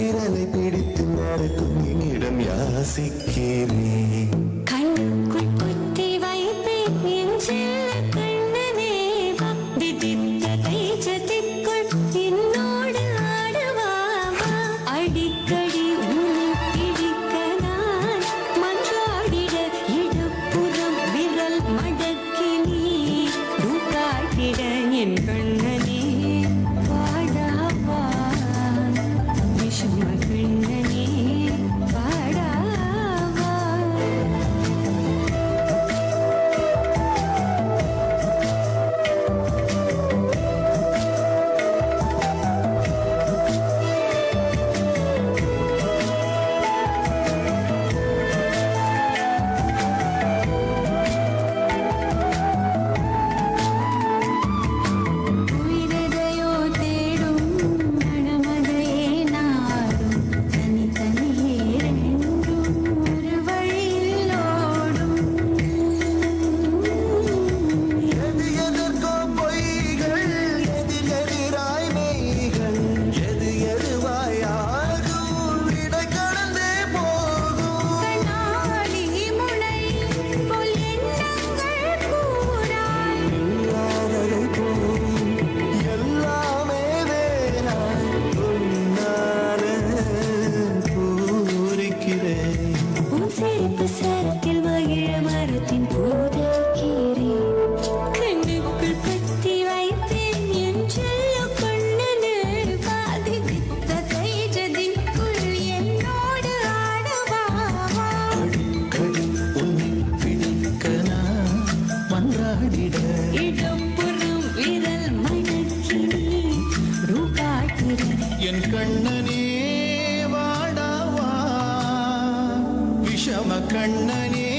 விரலை பிடித்து நடக்கும் என்னிடம் யாசிக்கிறேன். கண்ணுக்குள் குத்தி வைப்பேன் என் செல்ல கண்ணனே வா. திதித்த தைஜதிக்குள் என்னோடு ஆடவாவா. அடிக்கடி உன்னை பிடிக்க நான் மன்றாடிட இடப்புறம் விரல் மடக்கி நீ காட்டிட என் கண்ணனே வாடாவா. விஷம கண்ணனே வாடாவா. உயிரதையோ தேடும் மனமதையே நாடும் தனித்தனியே ரெண்டும் ஒரு வழியில் ஓடும். எது எதற்கோ பொய்கள் எதிரெதிராய் மெய்கள் எது எதுவாயாகும் இடை கடந்தே போகும். கண்ணாடி முனை போல் எண்ணங்கள் கூறாய். இல்லாததை போகும் எல்லாமே வேணாய் உன்னால பூரிக்கிறேன். உன் சிரிப்பு சரத்தில் மகிழ மரத்தின் பூதைக்கிறேன். கண்ணுக்குள் கத்தி வைப்பேன் என் செல்ல கண்ணனே வா. திதித்த தைஜதிக்குள் என்னோடு ஆடவாவா. அடிக்கடி உன்னை பிடிக்க நான் மன்றாடிட இடப்புறம் விரல் மடக்கி நீ காட்டிட என் கண்ணனே வாடாவா. விஷம கண்ணனே